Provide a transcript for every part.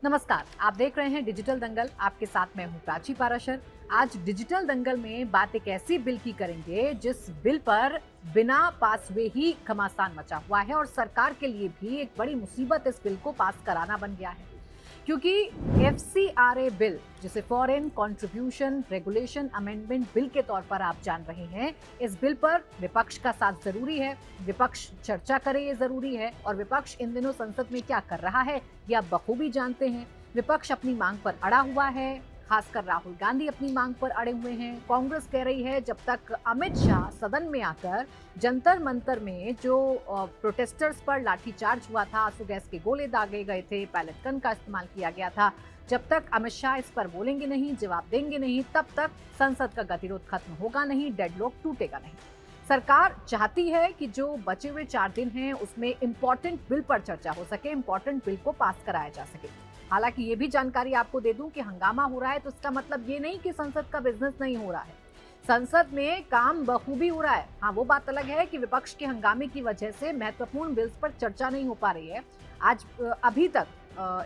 नमस्कार, आप देख रहे हैं डिजिटल दंगल। आपके साथ मैं हूं प्राची पाराशर। आज डिजिटल दंगल में बात एक ऐसी बिल की करेंगे जिस बिल पर बिना पास हुए ही घमासान मचा हुआ है और सरकार के लिए भी एक बड़ी मुसीबत इस बिल को पास कराना बन गया है। क्योंकि एफसीआरए बिल, जिसे foreign contribution regulation amendment bill के तौर पर आप जान रहे हैं, इस बिल पर विपक्ष का साथ जरूरी है। विपक्ष चर्चा करे ये जरूरी है और विपक्ष इन दिनों संसद में क्या कर रहा है ये आप बखूबी जानते हैं। विपक्ष अपनी मांग पर अड़ा हुआ है, खासकर राहुल गांधी अपनी मांग पर अड़े हुए हैं। कांग्रेस कह रही है जब तक अमित शाह सदन में आकर जंतर मंतर में जो प्रोटेस्टर्स पर लाठीचार्ज हुआ था, आंसू गैस के गोले दागे गए थे, पैलेट गन का इस्तेमाल किया गया था, जब तक अमित शाह इस पर बोलेंगे नहीं, जवाब देंगे नहीं, तब तक संसद का गतिरोध खत्म होगा नहीं, डेडलॉक टूटेगा नहीं। सरकार चाहती है कि जो बचे हुए 4 दिन हैं उसमें इंपॉर्टेंट बिल पर चर्चा हो सके, इंपॉर्टेंट बिल को पास कराया जा सके। हालांकि ये भी जानकारी आपको दे दूं कि हंगामा हो रहा है तो इसका मतलब ये नहीं कि संसद का बिजनेस नहीं हो रहा है। संसद में काम बखूबी हो रहा है। हाँ, वो बात अलग है कि विपक्ष के हंगामे की वजह से महत्वपूर्ण बिल्स पर चर्चा नहीं हो पा रही है। आज अभी तक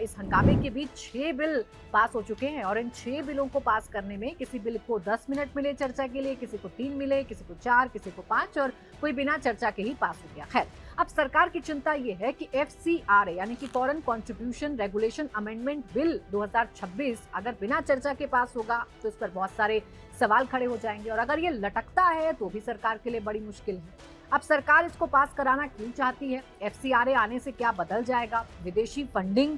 इस हंगामे के बीच 6 बिल पास हो चुके हैं और इन 6 बिलों को पास करने में किसी बिल को 10 मिनट मिले चर्चा के लिए, किसी को 3 मिले, किसी को 4, किसी को 5 और कोई बिना चर्चा के ही पास हो गया। खैर, अब सरकार की चिंता ये है कि एफसीआरए यानी कि foreign contribution regulation amendment bill 2026 अगर बिना चर्चा के पास होगा तो इस पर बहुत सारे सवाल खड़े हो जाएंगे और अगर ये लटकता है तो भी सरकार के लिए बड़ी मुश्किल है। अब सरकार इसको पास कराना क्यों चाहती है? एफसीआरए आने से क्या बदल जाएगा? विदेशी फंडिंग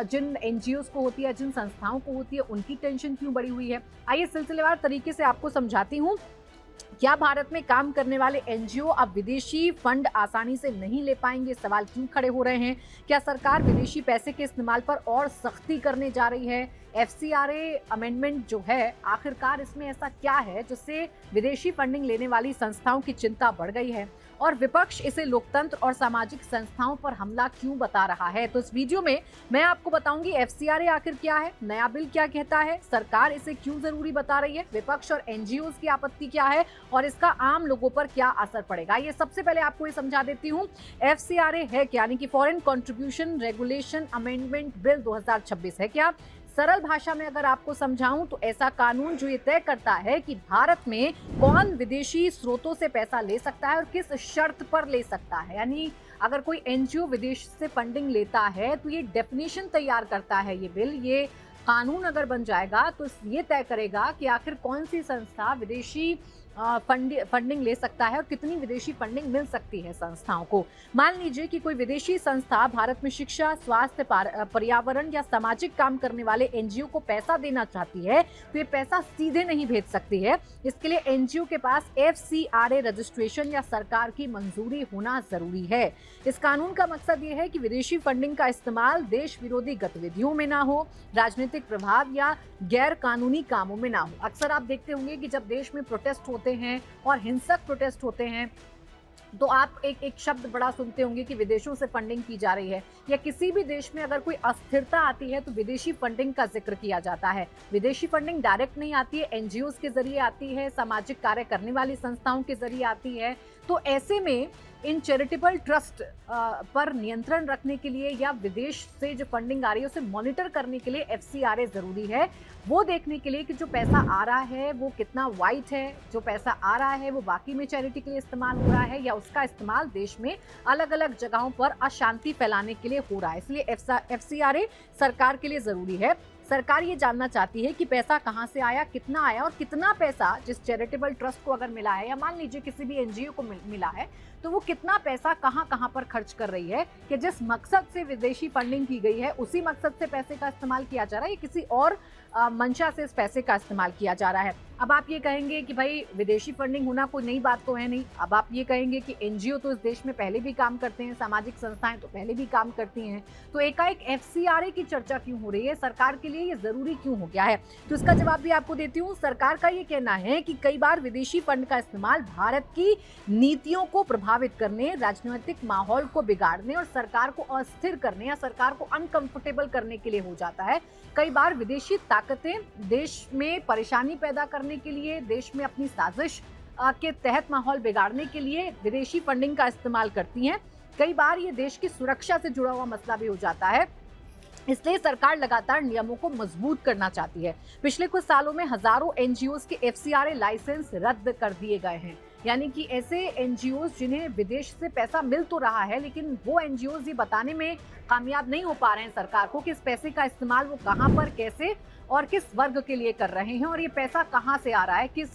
जिन एनजीओस को होती है, जिन संस्थाओं को होती है, उनकी टेंशन क्यों बढ़ी हुई है? आइए सिलसिलेवार तरीके से आपको समझाती हूँ। क्या भारत में काम करने वाले एनजीओ अब विदेशी फंड आसानी से नहीं ले पाएंगे? सवाल क्यों खड़े हो रहे हैं? क्या सरकार विदेशी पैसे के इस्तेमाल पर और सख्ती करने जा रही है? एफसीआरए अमेंडमेंट जो है, आखिरकार इसमें ऐसा क्या है जिससे विदेशी फंडिंग लेने वाली संस्थाओं की चिंता बढ़ गई है और विपक्ष इसे लोकतंत्र और सामाजिक संस्थाओं पर हमला क्यों बता रहा है? तो इस वीडियो में मैं आपको बताऊंगी एफसीआरए आखिर क्या है, नया बिल क्या कहता है, सरकार इसे क्यों जरूरी बता रही है, विपक्ष और एनजीओ की आपत्ति क्या है और इसका आम लोगों पर क्या असर पड़ेगा। ये सबसे पहले आपको ये समझा देती हूँ एफसीआरए है क्या, यानी कि foreign contribution regulation amendment bill 2026 है क्या। सरल भाषा में अगर आपको समझाऊं तो ऐसा कानून जो ये तय करता है कि भारत में कौन विदेशी स्रोतों से पैसा ले सकता है और किस शर्त पर ले सकता है। यानी अगर कोई एनजीओ विदेश से फंडिंग लेता है तो ये डेफिनेशन तैयार करता है ये बिल। ये कानून अगर बन जाएगा तो ये तय करेगा कि आखिर कौन सी संस्था विदेशी फंडिंग ले सकता है और कितनी विदेशी फंडिंग मिल सकती है संस्थाओं को। मान लीजिए कि कोई विदेशी संस्था भारत में शिक्षा, स्वास्थ्य, पर्यावरण या सामाजिक काम करने वाले एनजीओ को पैसा देना चाहती है तो ये पैसा सीधे नहीं भेज सकती है। इसके लिए एनजीओ के पास एफसीआरए रजिस्ट्रेशन या सरकार की मंजूरी होना जरूरी है। इस कानून का मकसद ये है कि विदेशी फंडिंग का इस्तेमाल देश विरोधी गतिविधियों में ना हो, राजनीतिक प्रभाव या गैर कानूनी कामों में ना हो। अक्सर आप देखते होंगे कि जब देश में प्रोटेस्ट होते हैं और हिंसक प्रोटेस्ट होते हैं तो आप एक शब्द बड़ा सुनते होंगे कि विदेशों से फंडिंग की जा रही है, या किसी भी देश में अगर कोई अस्थिरता आती है तो विदेशी फंडिंग का जिक्र किया जाता है। विदेशी फंडिंग डायरेक्ट नहीं आती है, एनजीओ के जरिए आती है, सामाजिक कार्य करने वाली संस्थाओं के जरिए आती है। तो ऐसे में इन चैरिटेबल ट्रस्ट पर नियंत्रण रखने के लिए या विदेश से जो फंडिंग आ रही है उसे मॉनिटर करने के लिए एफसीआरए जरूरी है। वो देखने के लिए कि जो पैसा आ रहा है वो कितना वाइट है, जो पैसा आ रहा है वो बाकी में चैरिटी के लिए इस्तेमाल हो रहा है या उसका इस्तेमाल देश में अलग अलग जगहों पर अशांति फैलाने के लिए हो रहा है। इसलिए एफसीआरए सरकार के लिए जरूरी है। सरकार ये जानना चाहती है कि पैसा कहां से आया, कितना आया और कितना पैसा जिस चैरिटेबल ट्रस्ट को अगर मिला है या मान लीजिए किसी भी एनजीओ को मिला है तो वो कितना पैसा कहां कहां पर खर्च कर रही है, कि जिस मकसद से विदेशी फंडिंग की गई है उसी मकसद से पैसे का इस्तेमाल किया जा रहा है या किसी और मंशा से इस पैसे का इस्तेमाल किया जा रहा है। अब आप ये कहेंगे कि भाई विदेशी फंडिंग होना कोई नई बात तो है नहीं। अब आप ये कहेंगे कि एनजीओ तो इस देश में पहले भी काम करते हैं, सामाजिक संस्थाएं तो पहले भी काम करती हैं, तो एकाएक एफसीआरए की चर्चा क्यों हो रही है, सरकार के लिए ये जरूरी क्यों हो गया है? तो इसका जवाब भी आपको देती हूँ। सरकार का ये कहना है कि कई बार विदेशी फंड का इस्तेमाल भारत की नीतियों को प्रभावित करने, राजनीतिक माहौल को बिगाड़ने और सरकार को अस्थिर करने या सरकार को अनकंफर्टेबल करने के लिए हो जाता है। कई बार विदेशी ताकतें देश में परेशानी पैदा करने के लिए, देश में अपनी साजिश के तहत माहौल बिगाड़ने के लिए विदेशी फंडिंग का इस्तेमाल करती हैं। कई बार ये देश की सुरक्षा से जुड़ा हुआ मसला भी हो जाता है। इसलिए सरकार लगातार नियमों को मजबूत करना चाहती है। पिछले कुछ सालों में हजारों एनजीओज के एफसीआरए लाइसेंस रद्द कर दिए गए हैं। यानी कि ऐसे एनजीओज जिन्हें विदेश से पैसा मिल तो रहा है, लेकिन वो एनजीओज ये बताने में कामयाब नहीं हो पा रहे हैं सरकार को कि इस पैसे का इस्तेमाल वो कहां पर, कैसे और किस वर्ग के लिए कर रहे हैं, और ये पैसा कहां से आ रहा है, किस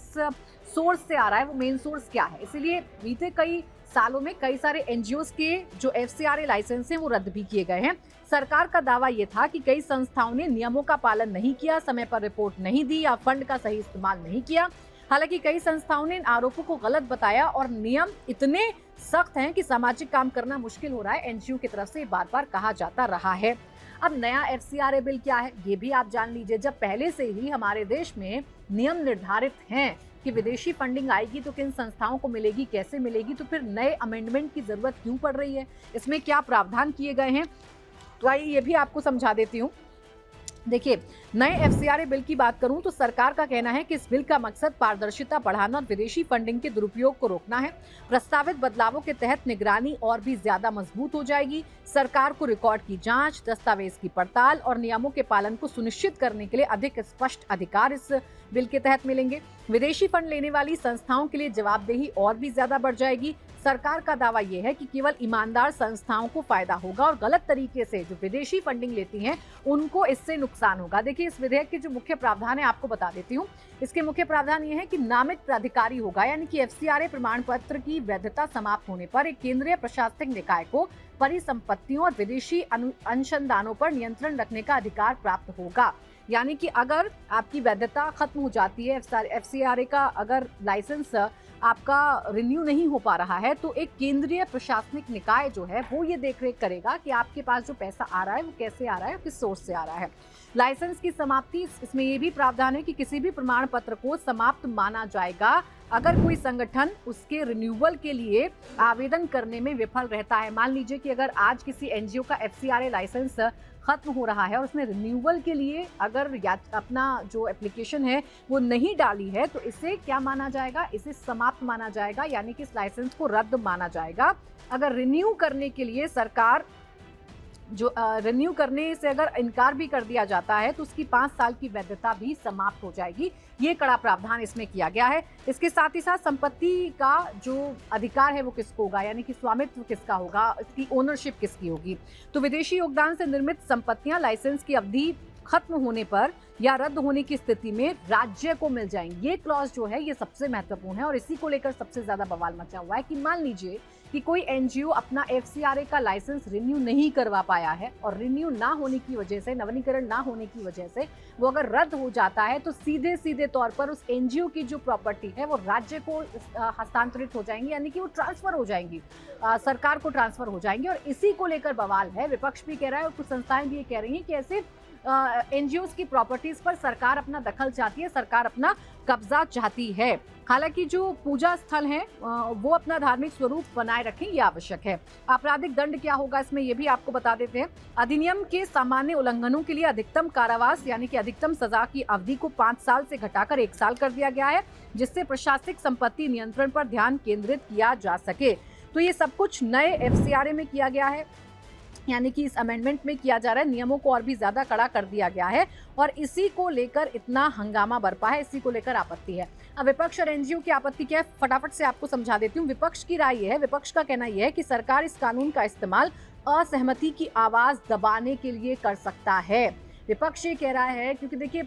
सोर्स से आ रहा है, वो मेन सोर्स क्या है। इसीलिए बीते कई सालों में कई सारे एनजीओज के जो एफसीआरए लाइसेंस हैं वो रद्द भी किए गए हैं। सरकार का दावा ये था कि कई संस्थाओं ने नियमों का पालन नहीं किया, समय पर रिपोर्ट नहीं दी या फंड का सही इस्तेमाल नहीं किया। हालांकि कई संस्थाओं ने इन आरोपों को गलत बताया और नियम इतने सख्त हैं कि सामाजिक काम करना मुश्किल हो रहा है, एनजीओ की तरफ से बार बार कहा जाता रहा है। अब नया एफसीआरए बिल क्या है ये भी आप जान लीजिए। जब पहले से ही हमारे देश में नियम निर्धारित हैं कि विदेशी फंडिंग आएगी तो किन संस्थाओं को मिलेगी, कैसे मिलेगी, तो फिर नए अमेंडमेंट की जरूरत क्यों पड़ रही है, इसमें क्या प्रावधान किए गए हैं, तो आइए ये भी आपको समझा देती हूँ। देखिए, नए एफसीआरए बिल की बात करूं तो सरकार का कहना है कि इस बिल का मकसद पारदर्शिता बढ़ाना और विदेशी फंडिंग के दुरुपयोग को रोकना है। प्रस्तावित बदलावों के तहत निगरानी और भी ज्यादा मजबूत हो जाएगी। सरकार को रिकॉर्ड की जांच, दस्तावेज की पड़ताल और नियमों के पालन को सुनिश्चित करने के लिए अधिक स्पष्ट अधिकार इस बिल के तहत मिलेंगे। विदेशी फंड लेने वाली संस्थाओं के लिए जवाबदेही और भी ज्यादा बढ़ जाएगी। सरकार का दावा यह है कि केवल ईमानदार संस्थाओं को फायदा होगा और गलत तरीके से जो विदेशी फंडिंग लेती हैं उनको इससे नुकसान होगा। देखिए, इस विधेयक के जो मुख्य प्रावधान है आपको बता देती हूँ। इसके मुख्य प्रावधान ये है कि नामित प्राधिकारी होगा, यानी कि एफसीआरए प्रमाण पत्र की वैधता समाप्त होने पर एक केंद्रीय प्रशासनिक निकाय को परिसंपत्तियों और विदेशी अनुसंधानों पर नियंत्रण रखने का अधिकार प्राप्त होगा। यानी कि अगर आपकी वैधता खत्म हो जाती है, एफसीआरए का अगर लाइसेंस आपका रिन्यू नहीं हो पा रहा है, तो एक केंद्रीय प्रशासनिक निकाय जो है वो ये देखरेख करेगा कि आपके पास जो पैसा आ रहा है वो कैसे आ रहा है, किस सोर्स से आ रहा है। लाइसेंस की समाप्ति, इसमें ये भी प्रावधान है कि किसी भी प्रमाण पत्र को समाप्त माना जाएगा अगर कोई संगठन उसके रिन्यूअल के लिए आवेदन करने में विफल रहता है। मान लीजिए कि अगर आज किसी एनजीओ का एफसीआरए लाइसेंस खत्म हो रहा है और उसने रिन्यूअल के लिए अगर अपना जो एप्लीकेशन है वो नहीं डाली है, तो इसे क्या माना जाएगा, इसे समाप्त माना जाएगा, यानी कि इस लाइसेंस को रद्द माना जाएगा। अगर रिन्यू करने के लिए सरकार जो रिन्यू करने से अगर इनकार भी कर दिया जाता है तो उसकी 5 साल की वैधता भी समाप्त हो जाएगी। ये कड़ा प्रावधान इसमें किया गया है। इसके साथ ही साथ संपत्ति का जो अधिकार है वो किसको होगा, यानी कि स्वामित्व किसका होगा, इसकी ओनरशिप किसकी होगी। तो विदेशी योगदान से निर्मित संपत्तियां लाइसेंस की अवधि खत्म होने पर या रद्द होने की स्थिति में राज्य को मिल जाएंगी। ये क्लॉज जो है ये सबसे महत्वपूर्ण है और इसी को लेकर सबसे ज्यादा बवाल मचा हुआ है कि मान लीजिए कि कोई एनजीओ अपना एफसीआरए का लाइसेंस रिन्यू नहीं करवा पाया है और रिन्यू ना होने की वजह से, नवीनीकरण ना होने की वजह से वो अगर रद्द हो जाता है तो सीधे सीधे तौर पर उस एनजीओ की जो प्रॉपर्टी है वो राज्य को हस्तांतरित हो जाएंगी, यानी कि वो ट्रांसफर हो जाएंगी, सरकार को ट्रांसफर हो जाएंगी। और इसी को लेकर बवाल है। विपक्ष भी कह रहा है और कुछ संस्थाएं भी ये कह रही हैं कि ऐसे एनजीओज की प्रॉपर्टीज पर सरकार अपना दखल चाहती है, सरकार अपना कब्जा चाहती है। हालांकि जो पूजा स्थल है वो अपना धार्मिक स्वरूप बनाए रखें, ये आवश्यक है। आपराधिक दंड क्या होगा इसमें ये भी आपको बता देते हैं। अधिनियम के सामान्य उल्लंघनों के लिए अधिकतम कारावास यानी कि अधिकतम सजा की अवधि को 5 साल से घटाकर 1 साल कर दिया गया है, जिससे प्रशासनिक संपत्ति नियंत्रण पर ध्यान केंद्रित किया जा सके। तो ये सब कुछ नए एफसीआरए में किया गया है, यानी कि इस अमेंडमेंट में किया जा रहा है। नियमों को और भी ज्यादा कड़ा कर दिया गया है और इसी को लेकर इतना हंगामा बरपा है, इसी को लेकर आपत्ति है। अब विपक्ष और एनजीओ की आपत्ति क्या है, फटाफट से आपको समझा देती हूँ। विपक्ष की राय यह है, विपक्ष का कहना यह है कि सरकार इस कानून का इस्तेमाल असहमति की आवाज दबाने के लिए कर सकता है। विपक्ष ये कह रहा है क्योंकि देखिए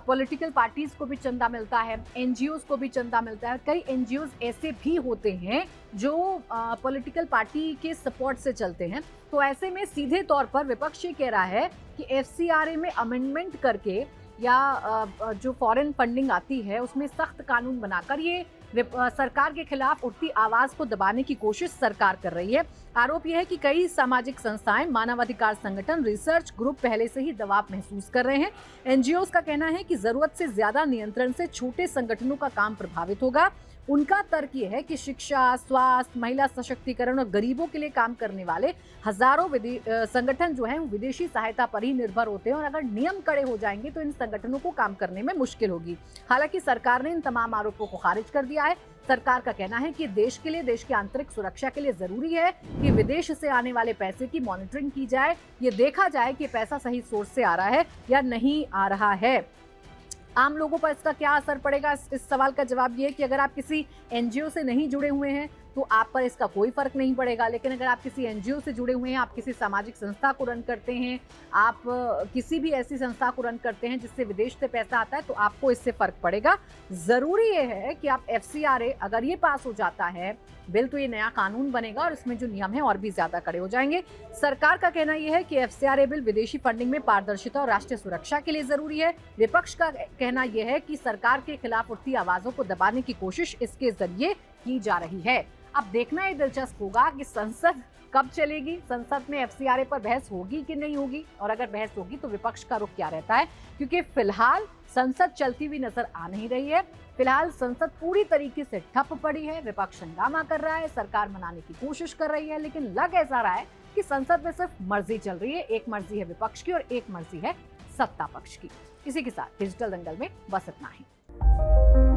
पॉलिटिकल पार्टीज को भी चंदा मिलता है, एनजीओज को भी चंदा मिलता है। कई एनजीओज ऐसे भी होते हैं जो पॉलिटिकल पार्टी के सपोर्ट से चलते हैं। तो ऐसे में सीधे तौर पर विपक्ष ये कह रहा है कि एफसीआरए में अमेंडमेंट करके या जो फॉरेन फंडिंग आती है उसमें सख्त कानून बनाकर ये सरकार के खिलाफ उठती आवाज को दबाने की कोशिश सरकार कर रही है। आरोप यह है कि कई सामाजिक संस्थाएं, मानवाधिकार संगठन, रिसर्च ग्रुप पहले से ही दबाव महसूस कर रहे हैं। एनजीओज का कहना है कि जरूरत से ज्यादा नियंत्रण से छोटे संगठनों का काम प्रभावित होगा। उनका तर्क ये है कि शिक्षा, स्वास्थ्य, महिला सशक्तिकरण और गरीबों के लिए काम करने वाले हजारों संगठन जो हैं विदेशी सहायता पर ही निर्भर होते हैं और अगर नियम कड़े हो जाएंगे तो इन संगठनों को काम करने में मुश्किल होगी। हालांकि सरकार ने इन तमाम आरोपों को खारिज कर दिया है। सरकार का कहना है कि देश के लिए, देश की आंतरिक सुरक्षा के लिए जरूरी है कि विदेश से आने वाले पैसे की मॉनिटरिंग की जाए, ये देखा जाए कि पैसा सही सोर्स से आ रहा है या नहीं आ रहा है। आम लोगों पर इसका क्या असर पड़ेगा, इस सवाल का जवाब ये है कि अगर आप किसी एनजीओ से नहीं जुड़े हुए हैं तो आप पर इसका कोई फर्क नहीं पड़ेगा। लेकिन अगर आप किसी एनजीओ से जुड़े हुए हैं, आप किसी सामाजिक संस्था को रन करते हैं, आप किसी भी ऐसी संस्था को रन करते हैं जिससे विदेश से पैसा आता है, तो आपको इससे फर्क पड़ेगा। जरूरी ये है कि आप FCRA अगर ये पास हो जाता है बिल तो ये नया कानून बनेगा और इसमें जो नियम है और भी ज्यादा कड़े हो जाएंगे। सरकार का कहना यह है कि FCRA बिल विदेशी फंडिंग में पारदर्शिता और राष्ट्रीय सुरक्षा के लिए जरूरी है। विपक्ष का कहना यह है कि सरकार के खिलाफ उठती आवाजों को दबाने की कोशिश इसके जरिए की जा रही है। अब देखना ये दिलचस्प होगा कि संसद कब चलेगी, संसद में FCRA पर बहस होगी कि नहीं होगी, और अगर बहस होगी तो विपक्ष का रुख क्या रहता है, क्योंकि फिलहाल संसद चलती हुई नजर आ नहीं रही है। फिलहाल संसद पूरी तरीके से ठप पड़ी है, विपक्ष हंगामा कर रहा है, सरकार मनाने की कोशिश कर रही है, लेकिन लग ऐसा रहा है कि संसद में सिर्फ मर्जी चल रही है। एक मर्जी है विपक्ष की और एक मर्जी है सत्ता पक्ष की। इसी के साथ डिजिटल दंगल में बस इतना ही।